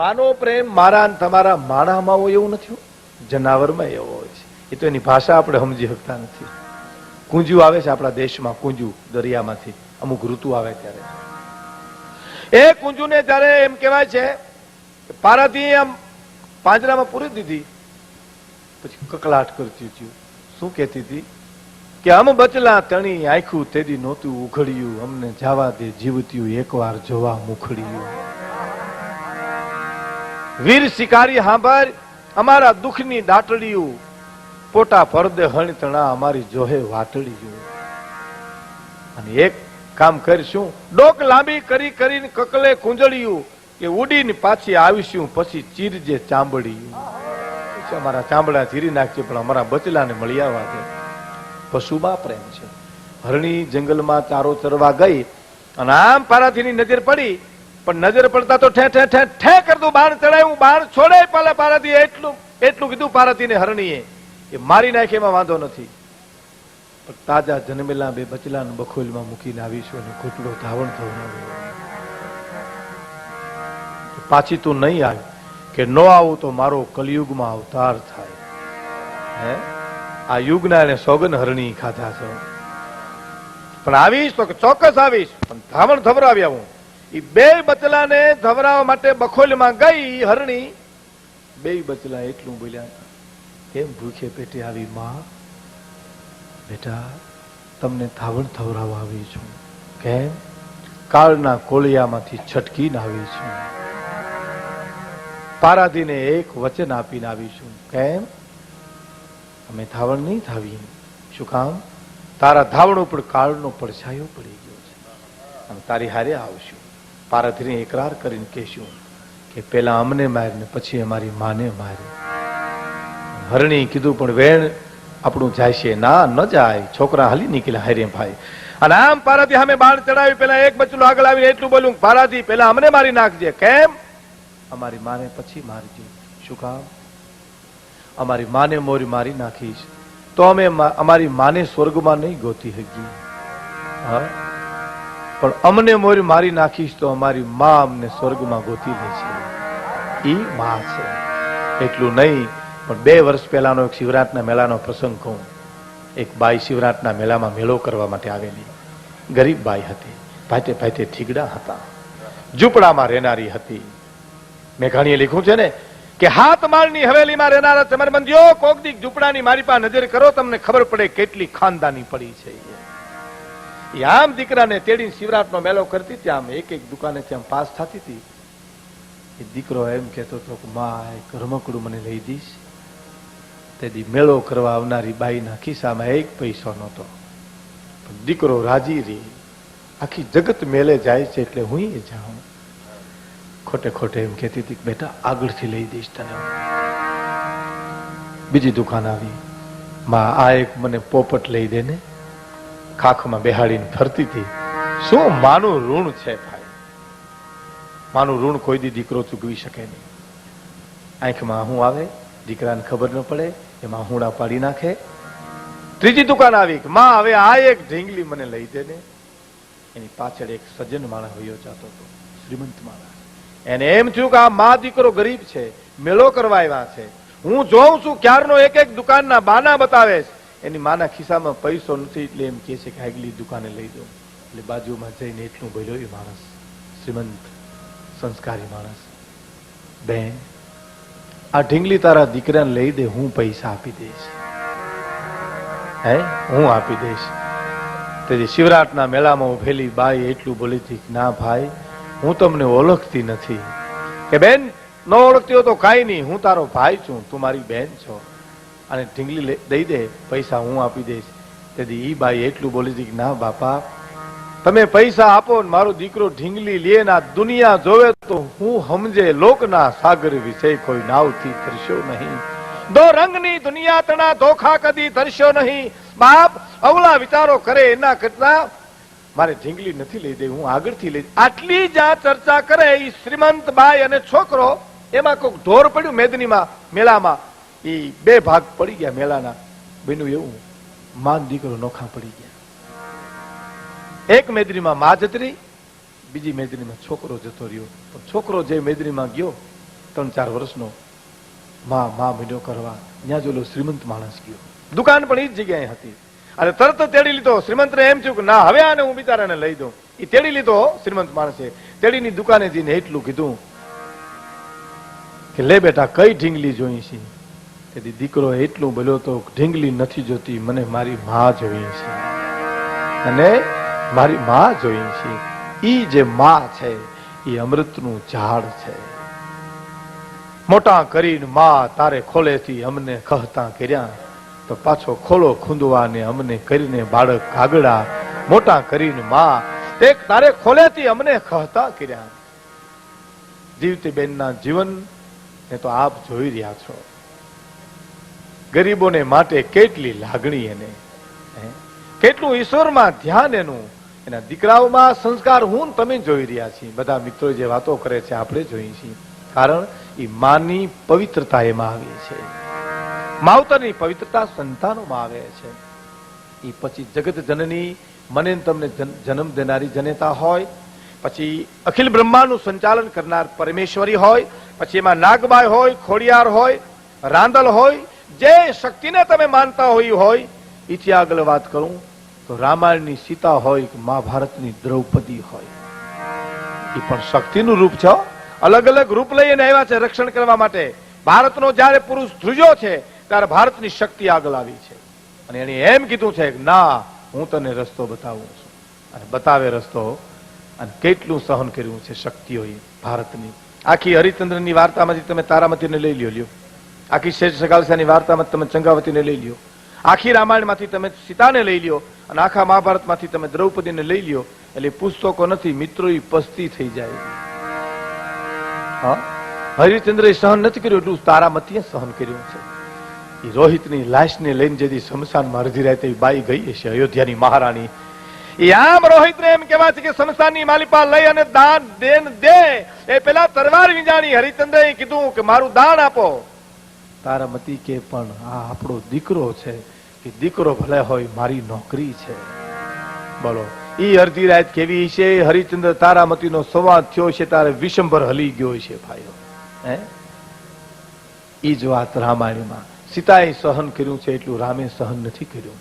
માનો પ્રેમ મારા અને તમારા માણામાં હોય એવું નથી, જનાવરમાં એવો હોય છે. એ તો એની ભાષા આપણે સમજી શકતા નથી. કુંજુ આવે છે આપણા દેશમાં, કુંજુ દરિયામાંથી અમુક ઋતુ આવે ત્યારે. એ કુંજુને ત્યારે એમ કહેવાય છે કે પારાથી આમ પાંજરામાં પૂરી દીધી, પછી કકલાટ કરતી હતી. શું કહેતી હતી કે અમ બચલા તણી આખું તેદી નહોતું ઉઘડ્યું, અમને જાવા દે જીવત્યું એકવાર જોવા મુખડ્યું. વીર શિકારી હાંભર અમારા દુઃખની દાટડિયું, પોટા પરદે હણતણા અમારી જોહે વાટડિયું. અને એક કામ કરશું, ડોક લાંબી કરી કરીને કકલે કુંજળિયું, કે ઉડીને પાછી આવીશું પછી ચીરજે ચાંબડિયું. અમારા ચામડા ચીરી નાખશે પણ અમારા બચલાને મળી આવવા દે. પશુમાં પ્રેમ છે. હરણી જંગલમાં ચારો ચરવા ગઈ અને આમ પારાથીની નજર પડી, પણ નજર પડતા તો ઠે ઠે ઠે ઠે કરતું બાણ ચડાયું, બાણ છોડે પેલા પારાથી એટલું કીધું પારાથીને હરણીએ એ મારી નાખે એમાં વાંધો નથી, પણ તાજા જન્મેલા બે બચલાને બખોલમાં મૂકીને આવીશું અને ઘૂંટડો ધાવણ થવાનું. પાછી તું નહીં આવે કે ન આવું તો મારો કલયુગમાં અવતાર થાય. હે આ યુગના એને સોગન હરણી ખાધા છે, પણ આવીશ તો ચોક્કસ આવીશ, પણ ધાવણ ધવરાવી આવું. એ બે બચલાને ધવરાવવા માટે બખોલમાં ગઈ હરણી. બે બચલા એટલું બોલ્યા, કેમ ભૂખે પેટે આવી માં? બેટા તમને ધાવણ ધવરાવવા આવી છું. કેમ? કાળના કોળિયામાંથી છટકીને આવી છું. પારાધીને એક વચન આપીને આવીશું. કેમ? અમે ધાવણ નહીં થાવી. શું કામ? તારા ધાવણ ઉપર કાળનો પડછાયો પડી ગયો છે, અમે તારી હારે આવશું. પારાધીને એકરાર કરીને કહેશું કે પેલા અમને મારીને પછી અમારી માને મારી. હરણી કીધું પણ વેણ આપણું જાય છે. ના ન જાય, છોકરા હાલી નીકળ્યા હારે ભાઈ. અને આમ પારાથી સામે બાણ ચડાવી, પેલા એક બચલું આગળ આવીને એટલું બોલું, પારાથી પેલા અમને મારી નાખજે. કેમ? અમારી માને પછી મારજે. શું કામ? અમારી માને મોરી મારી નાખીશ તો અમે અમારી માને સ્વર્ગમાં નહીં ગોતી શકીએ, પણ અમને મોરી મારી નાખીશ તો અમારી મા અમને સ્વર્ગમાં ગોતી લે છે. ઈ મા છે. એટલું નહીં, પણ 2 વર્ષ પહેલાનો એક શિવરાત્રિના મેળાનો પ્રસંગ કહું. એક બાઈ શિવરાત્રિના મેળામાં મેળો કરવા માટે આવેલી. ગરીબ બાઈ હતી, ભાતે ભાતે થીગડા હતા, ઝૂંપડામાં રહેનારી હતી. મેઘાણીએ લખ્યું છે ને કે હાથ માળની હવેલીમાં રહેનારા ચમરબંધીઓ, કોક દીક ઝૂંપડાની મારી પાસે નજર કરો, તમને ખબર પડે કેટલી ખાનદાની પડી છે. એ આમ દીકરાને તેડીને શિવરાતનો મેળો કરતી હતી. આમ એક દુકાને ત્યાં પાસ થતી હતી. એ દીકરો એમ કહેતો હતો કે માં એક રમકડું મને લઈ દઈશ. તેથી મેળો કરવા આવનારી બાઈના ખિસ્સામાં 1 પૈસો નહોતો, પણ દીકરો રાજી રહી. આખી જગત મેલે જાય છે એટલે હું જાઉં. ખોટે ખોટે એમ કહેતી હતી કે બેટા આગળથી લઈ દઈશ તને. બીજી દુકાન આવી, માં આ એક મને પોપટ લઈ દે ને. ખાખમાં બેહાડીને ફરતી હતી. શું માનું ઋણ છે ભાઈ? માનું ઋણ કોઈ દી દીકરો ચૂકવી શકે નહીં. આંખમાં હું આવે, દીકરાને ખબર ન પડે, એમાં હુંડા પાડી નાખે. ત્રીજી દુકાન આવી, માં હવે આ એક ઢીંગલી મને લઈ દે ને. એની પાછળ એક સજ્જન માણસ વયો જતો હતો, શ્રીમંત માણસ. એને એમ થયું કે આ મા દીકરો ગરીબ છે, મેળો કરવા આવ્યા છે. હું જોઉં છું ક્યારનો એક દુકાનના બાના બતાવે છે. એની માના ખિસ્સામાં પૈસો નથી એટલે એમ કહે છે કે આગલી દુકાને લઈ દો. એટલે બાજુમાં જઈને એટલું બોલ્યો એ માણસ, શ્રીમંત સંસ્કારી માણસ, બેન આ ઢીંગલી તારા દીકરાને લઈ દે, હું પૈસા આપી દઈશ. હે હું આપી દઈશ. તેથી શિવરાતના મેળામાં ઉભેલી બાઈ એટલું બોલી હતી કે ના ભાઈ, હું તમને ઓળખતી નથી. કે બેન ન ઓળખતી હો તો કાંઈ નહીં, હું તારો ભાઈ છું, તું મારી બેન છો, અને ઢીંગલી દઈ દે, પૈસા હું આપી દઈશ. તેથી ઈ બાઈ એટલું બોલી હતી કે ના બાપા, તમે પૈસા આપો ને મારો દીકરો ઢીંગલી લે ના દુનિયા જોવે તો હું સમજે લોકના સાગર વિશે કોઈ નાવથી તરસ્યો નહીં. દો રંગની દુનિયા તણા ધોખા કદી તરસ્યો નહીં. બાપ અવળા વિચારો કરે એના કરતા મારે ઢીંગલી નથી લઈ દે, હું આગળથી લઈ. આટલી જ્યાં ચર્ચા કરે એ શ્રીમંત બાઈ અને છોકરો, એમાં કોઈક ઢોર પડ્યું મેદનીમાં મેળામાં. એ 2 ભાગ પડી ગયા મેળાના. બન્યું એવું, માન દીકરો નોખા પડી ગયા. એક મેદનીમાં માં જતી રહી, બીજી મેદનીમાં છોકરો જતો રહ્યો. પણ છોકરો જે મેદનીમાં ગયો 3-4 વર્ષનો માં મીંડો કરવા ત્યાં જોલો શ્રીમંત માણસ ગયો, દુકાન પણ એ જ જગ્યાએ હતી, અને તરત તેડી લીધો. શ્રીમંતને એમ થયું કે ના, હવે આને હું બિચારાને લઈ દઉં. એ તેડી લીધો શ્રીમંત માણસે. તેડીની દુકાને જઈને એટલું કીધું કે લે બેટા, કઈ ઢીંગલી જોઈ છે? તેથી દીકરો એટલું બોલ્યો તો, ઢીંગલી નથી જોતી, મને મારી માં જોઈ છે, અને મારી માં જોઈ છે. ઈ જે માં છે એ અમૃતનું ઝાડ છે. મોટા કરીને માં તારે ખોલેથી અમને કહતા કર્યા, તો પાછો ખોલો ખૂંદવાને અમને કરીને બાળક કાગડા. મોટા કરીને માં તે તારે ખોલેથી અમને કહતા કર્યા. જીવતી બેનના જીવન ને તો આપ જોઈ રહ્યા છો. ગરીબોને માટે કેટલી લાગણી એને, કેટલું ઈશ્વરમાં ધ્યાન એનું, એના દીકરાઓમાં સંસ્કાર હું તમે જોઈ રહ્યા છીએ. બધા મિત્રો જે વાતો કરે છે આપણે જોઈએ છીએ, કારણ એ માની પવિત્રતા એમાં આવે છે, માવતરની પવિત્રતા સંતાનોમાં આવે છે. એ પછી જગત જનની મને તમને જન્મ દેનારી જનેતા હોય, પછી અખિલ બ્રહ્માંડનું સંચાલન કરનાર પરમેશ્વરી હોય, પછી એમાં નાગબાઈ હોય, ખોડિયાર હોય, રાંદલ હોય, જે શક્તિને તમે માનતા હોય. એથી આગળ વાત કરું તો રામાયણની સીતા હોય કે મહાભારતની દ્રૌપદી હોય, એ પણ શક્તિનું રૂપ છે. અલગ અલગ રૂપ લઈને આવ્યા છે રક્ષણ કરવા માટે. ભારતનો જયારે પુરુષ ધ્રુજો છે ત્યારે ભારતની શક્તિ આગળ આવી છે, અને એને એમ કીધું છે કે ના, હું તને રસ્તો બતાવું છું, અને બતાવે રસ્તો. અને કેટલું સહન કર્યું છે શક્તિઓએ ભારતની. આખી હરિચંદ્રની વાર્તામાંથી તમે તારામતીને લઈ લ્યો, આખી શેષ સગાલસાની વાર્તામાં તમે ચંગાવતીને લઈ લ્યો, આખી રામાયણમાંથી તમે સીતાને લઈ લ્યો, અને આખા મહાભારતમાંથી તમે દ્રૌપદીને લઈ લ્યો. એટલે પુસ્તકો નથી મિત્રો, એ પસ્તી થઈ જાય. હરિચંદ્ર સહન નથી કર્યું એટલું તારામતીએ સહન કર્યું છે. એ રોહિતની લાશને લઈને જેથી શમશાનમાં અડધી રાતે બાઈ ગઈ છે, અયોધ્યાની મહારાણી. એ આમ રોહિતને એમ કહેવા છે કે શમશાનની માલિપા લઈ અને દાન દેન દે. એ પેલા તરવાર વીંજાણી. હરિચંદ્રએ કીધું કે મારું દાન આપો. તારામતી કે પણ આ આપણો દીકરો છે, કે દીકરો ભલે હોય, મારી નોકરી છે. બોલો, ઈ અડધી રાત કેવી છે? હરિચંદ્ર તારામતીનો સંવાદ થયો છે ત્યારે વિશંભર હલી ગયો છે ભાઈઓ. ઈ જ વાત રામાયણમાં સીતાએ સહન કર્યું છે એટલું રામે સહન નથી કર્યું.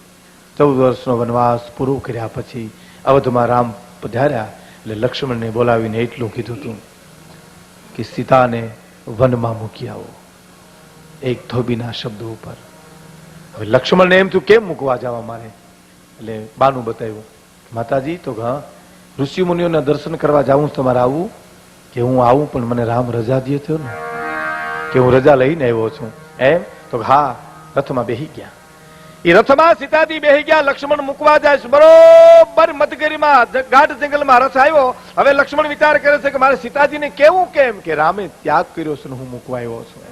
14 વર્ષનો વનવાસ પૂરો કર્યા પછી અવધમાં રામ પધાર્યા એટલે લક્ષ્મણને બોલાવીને એટલું કીધું હતું કે સીતાને વનમાં મૂકી આવો, એક ધોબીના શબ્દો ઉપર. હવે લક્ષ્મણને એમ થયું કેમ મૂકવા જવા મારે? એટલે બાનું બતાવ્યું, માતાજી તો હા, ઋષિ મુનિઓના દર્શન કરવા જાઉં તમારે આવવું? કે હું આવું પણ મને રામ રજા દે થયો ને, કે હું રજા લઈને આવ્યો છું. એમ તો હા, રથમાં બેહી ગયા. એ રથમાં સીતાજી બેહી ગયા. લક્ષ્મણ મૂકવા જાય છે. બરોબર મધગીરીમાં ગાઢ જંગલમાં રથ આવ્યો. હવે લક્ષ્મણ વિચાર કરે છે કે મારે સીતાજીને કેવું કેમ કે રામે ત્યાગ કર્યો છે, હું મૂકવા આવ્યો છું.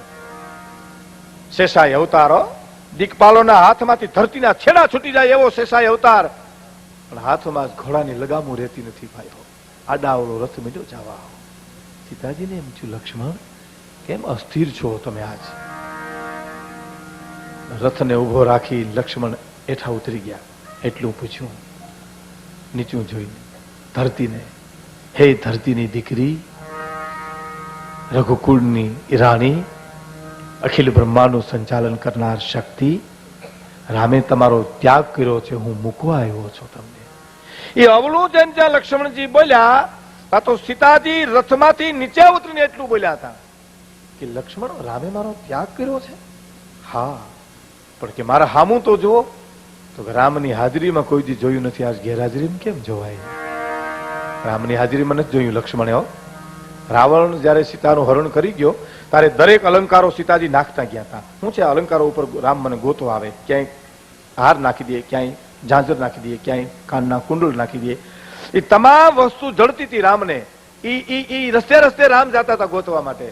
શેષાય અવતારો, દીકપાલોના હાથમાંથી ધરતીના છેડા છૂટી જાય એવો શેષાય અવતાર. પણ હાથમાં ઘોડાની લગામો રહેતી નથી ભાઈઓ. આડાવડો રથ મીડ્યો જવા. સીતાજીને એમ થયું, લક્ષ્મણ કેમ અસ્થિર છો તમે? આજ રથને ઉભો રાખી લક્ષ્મણ એઠા ઉતરી ગયા. એટલું પૂછ્યું નીચું જોઈને ધરતીને, હે ધરતીની દીકરી, રઘુકુળની રાણી, અખિલ બ્રહ્માંડનું સંચાલન કરનાર શક્તિ, રામે તમારો ત્યાગ કર્યો છે, હું મૂકવા આવ્યો છું તમને. એ અવળું જેમ જ્યાં લક્ષ્મણજી બોલ્યા, આ તો સીતાજી રથમાંથી નીચે ઉતરીને એટલું બોલ્યા હતા કે લક્ષ્મણ, રામે મારો ત્યાગ કર્યો છે? હા, પણ કે મારા હામું તો જુઓ. તો રામની હાજરીમાં કોઈ દી જોયું નથી, આજ ગેરહાજરીમાં કેમ જોવાય? રામની હાજરીમાં નથી જોયું લક્ષ્મણે. રાવણ જયારે સીતાનું હરણ કરી ગયો ત્યારે દરેક અલંકારો સીતાજી નાખતા ગયા હતા. શું છે અલંકારો ઉપર રામ મને ગોતો આવે, ક્યાંય હાર નાખી દે, ક્યાંય ઝાંઝર નાખી દે, ક્યાંય કાનના કુંડળ નાખી દે. એ તમામ વસ્તુ જડતી હતી રામને. ઈ રસ્તે રસ્તે રામ જતા હતા ગોતવા માટે.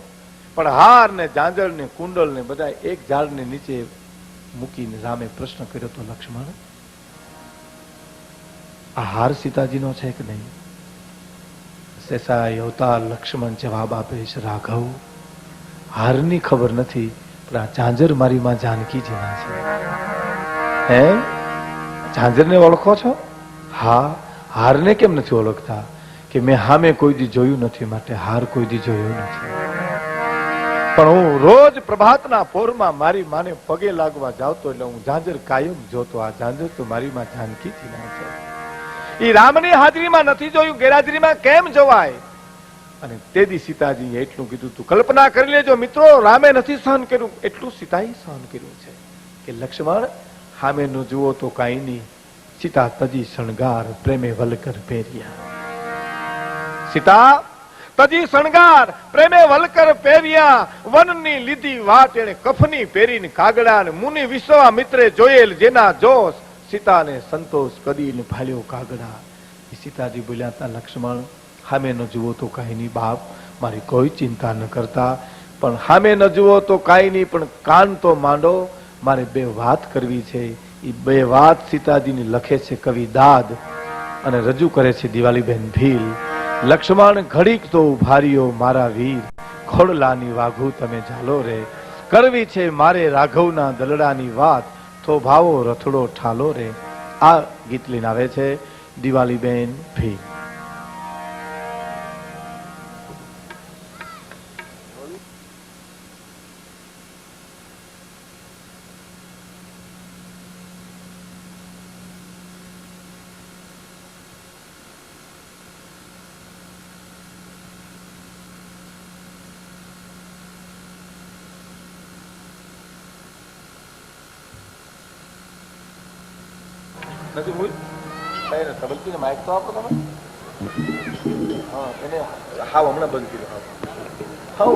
પણ હાર ને ઝાંઝર ને કુંડળ ને બધા એક ઝાડને નીચે મૂકીને રામે પ્રશ્ન કર્યો તો, લક્ષ્મણ આ હાર સીતાજીનો છે કે નહીં? શેષાય અવતાર લક્ષ્મણ જવાબ આપે છે, રાઘવ, હારની ખબર નથી, પણ આ ઝાંઝર મારી માં જાનકીજીના છે. હે, ઝાંઝરને ઓળખો છો? હા. હારને કેમ નથી ઓળખતા? કે મેં હામે કોઈ દી જોયું નથી, માટે હાર કોઈ દી જોયો નથી. પણ હું રોજ પ્રભાતના પોરમાં મારી માને પગે લાગવા જાવતો એટલે હું ઝાંઝર કાયમ જોતો. આ ઝાંઝર તો મારી માં જાનકીથી ના છે. એ રામની હાજરીમાં નથી જોયું, ગેરહાજરીમાં કેમ જોવાય? અને તેથી સીતાજી એટલું કીધું. તું કલ્પના કરી લેજો મિત્રો, રામે નથી સહન કર્યું એટલું સીતાએ સહન કર્યું છે કે લક્ષ્મણ સામે ન જુઓ તો કાંઈ નહીં, સીતા તજી શણગાર પ્રેમે વલકર પહેર્યા. સીતા તજી શણગાર પ્રેમે વલકર પહેર્યા, વનની લીધી વાટ એને કફની પહેરીને કાગડા, ને મુનિ વિશ્વામિત્રે જોયેલ જેના જોશ, સીતાને સંતોષ કદીને ભાલ્યો કાગડા. સીતાજી બોલ્યા હતા, લક્ષ્મણ સામે ન જુઓ તો કાંઈ નહીં બાપ, મારી કોઈ ચિંતા ન કરતા, પણ સામે ન જુઓ તો કાંઈ નહીં, પણ કાન તો માંડો, મારે બે વાત કરવી છે. એ બે વાત સીતાજીની લખે છે કવિ દાદ અને રજૂ કરે છે દિવાલીબેન ભીલ. લક્ષ્મણ ઘડીક તો ઉભાર્યો મારા વીર, ખોડલાની વાઘુ તમે ઝાલો રે, કરવી છે મારે રાઘવના દલડાની વાત, તો ભાવો રથડો ઠાલો રે. આ ગીત લઈને આવે છે દિવાલીબેન ભીલ. નથી ભૂલ તબલકી ને માઇક તો આપો તમે. હા એને હાવ હમણાં બંધ કર્યું. હાવ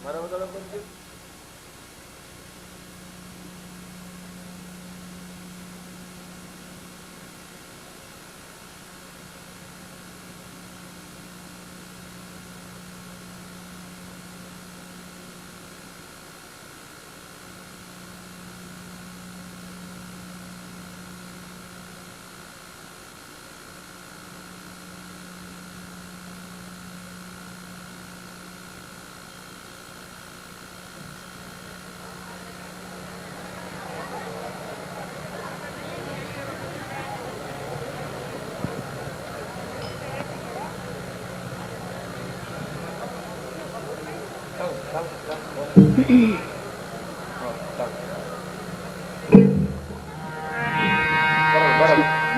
મારા બધા બંધ કર્યું.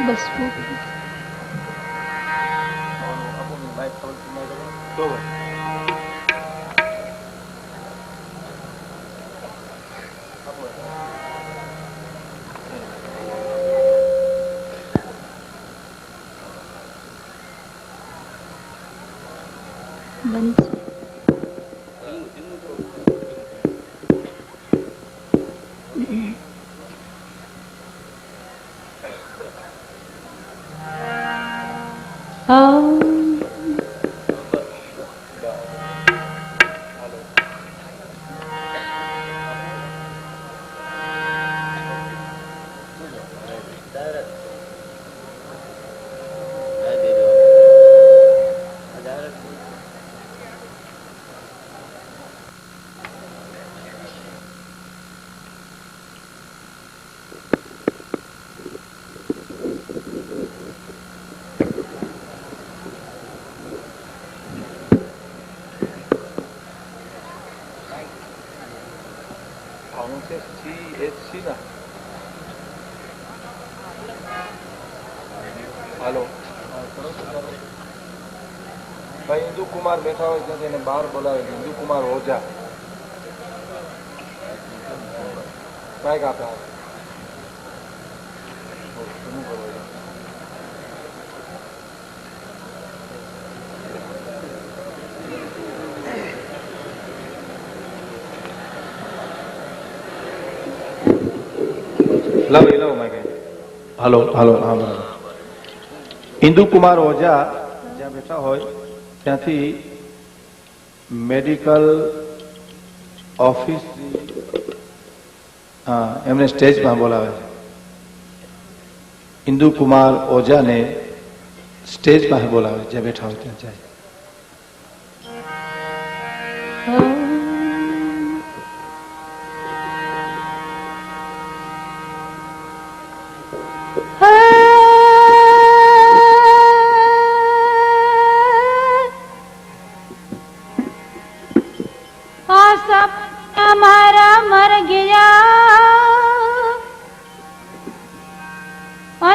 બસ બંધ. હાલો ભાઈ હિન્દુ કુમાર બેઠા હોય ત્યાં એને બહાર બોલાવે. હિન્દુ કુમાર ઓઝા કાંઈક આપે લવ માય. હાલો હાલો હા બરાબર. હિન્દુ કુમાર ઓઝા જ્યાં બેઠા હોય ત્યાંથી મેડિકલ ઓફિસ હા એમને સ્ટેજમાં બોલાવે. હિન્દુ કુમાર ઓઝાને સ્ટેજમાં બોલાવે, જ્યાં બેઠા હોય ત્યાં જાય.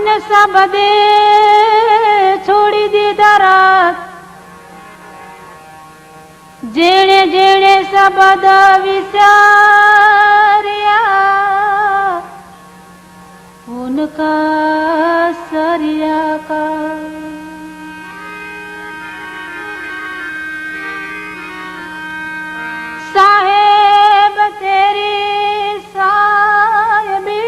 અને સબદે છોડી દીધા રાત જેણે જેણે શબ્દ વિચાર્યા ઉનકા સરિયા કા साहेब तेरी साहिबी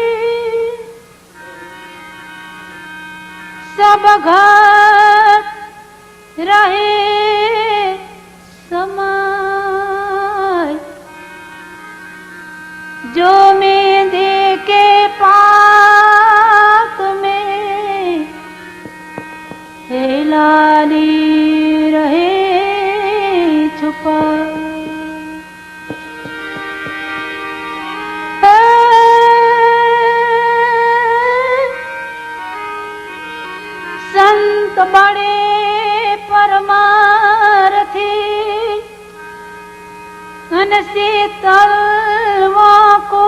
सब घर रहे समाय जो मैं देखे पात में हेलाली रहे छुपा संत बड़े परमारथी अन शीतल को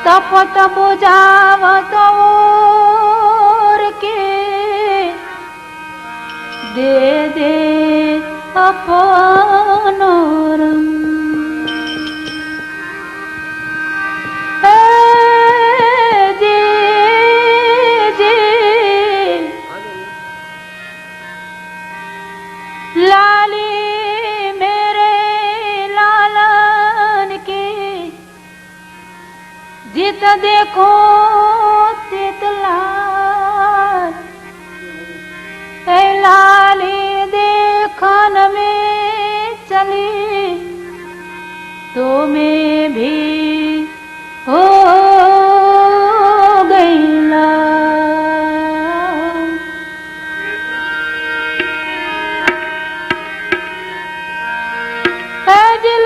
तपत बुझावत के दे दे अपनो रंग लाली मेरे लालन की जित देखो तितलाल लाली देखन में चली तो मैं भी हो गई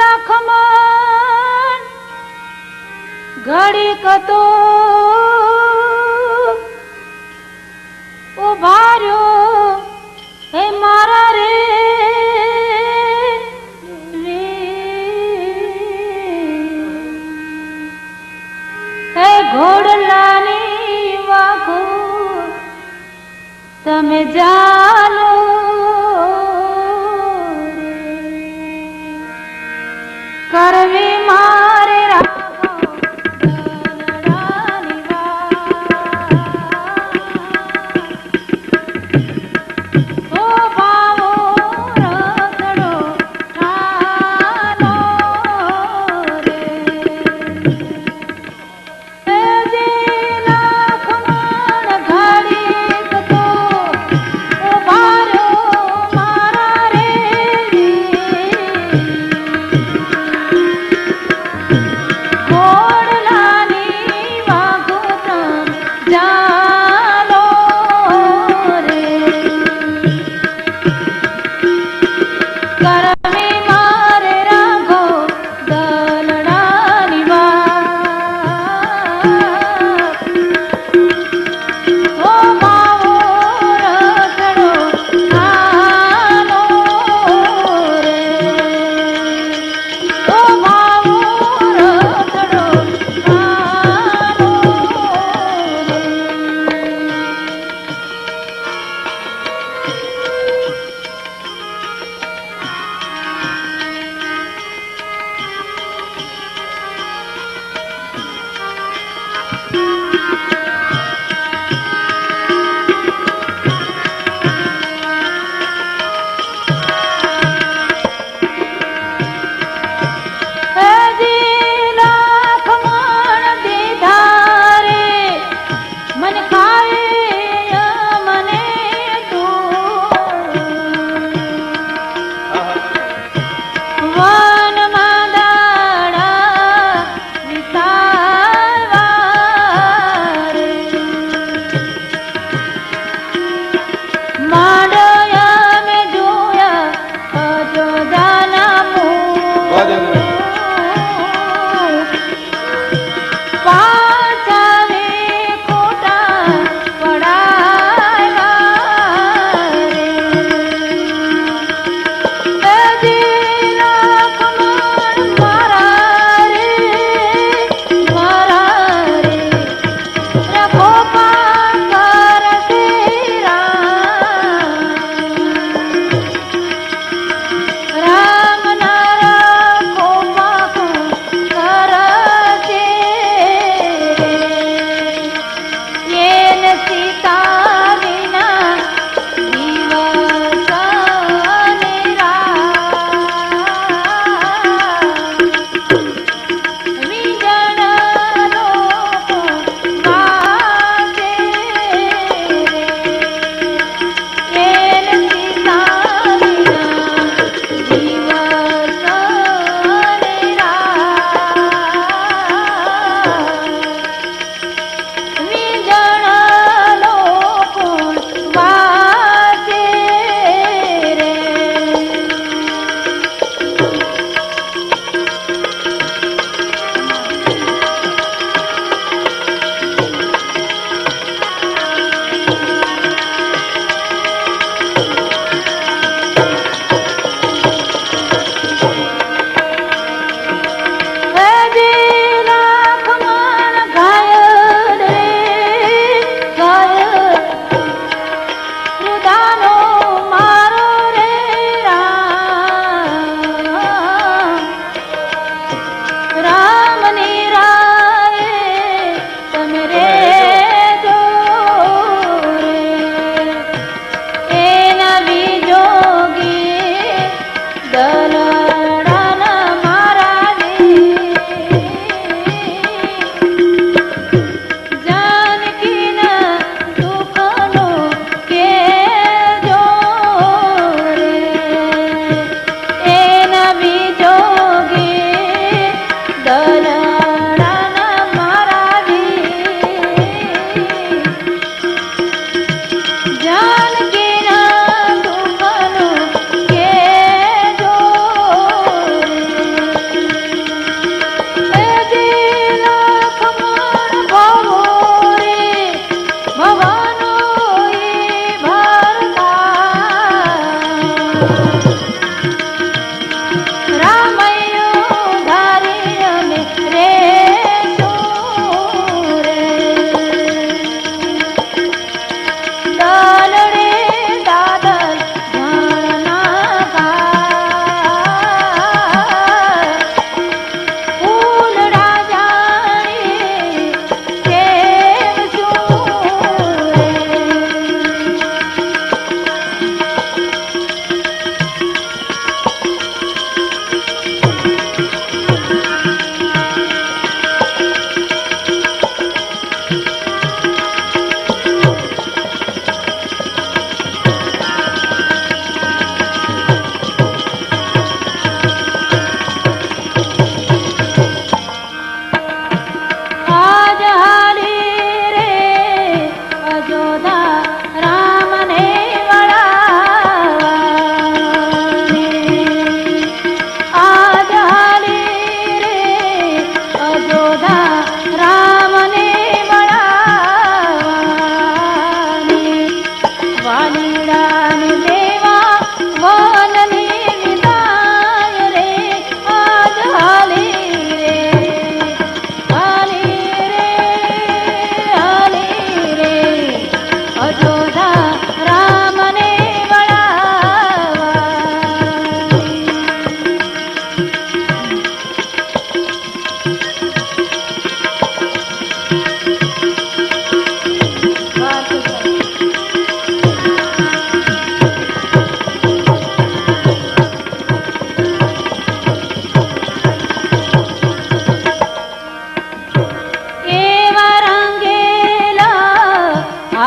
लखमण घड़ी कतो उभार्यो हे मारा रे हे घोड़लानी वागो तमे जानो करवी मारे करवी मारे राघो दलडानी वा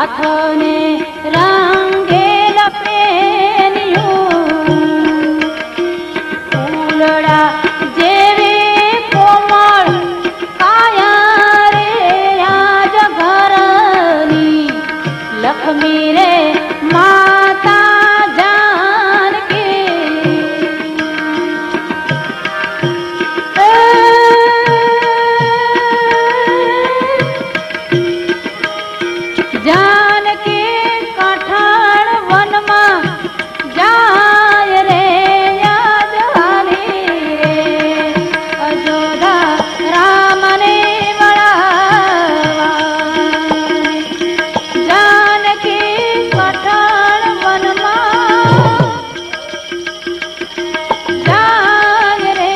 હાથને રંગેલ પેન્યું ફૂલડા જેવી કોમળ કાયા રે આજ ઘરની લક્ષ્મી રે માતા જાનકી જાનકી કઠણ વનમાં જાય રે યાદ હાલી રે અજોધા રામને વળાવવા જાનકી કઠણ વનમાં જાય રે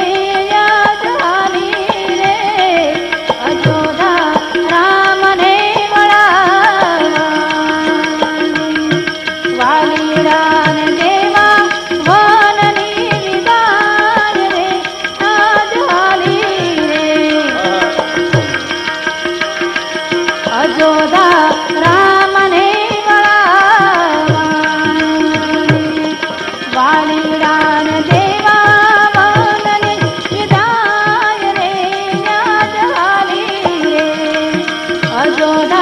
યાદ હાલી રે અજોધા રામને વાલીડાને દેવા વનની વિદાય રે આજ હાલી રે અજોધા રામને વળાવવા વાલીડાને દેવા વનની વિદાય રે આજ હાલી રે અજોધા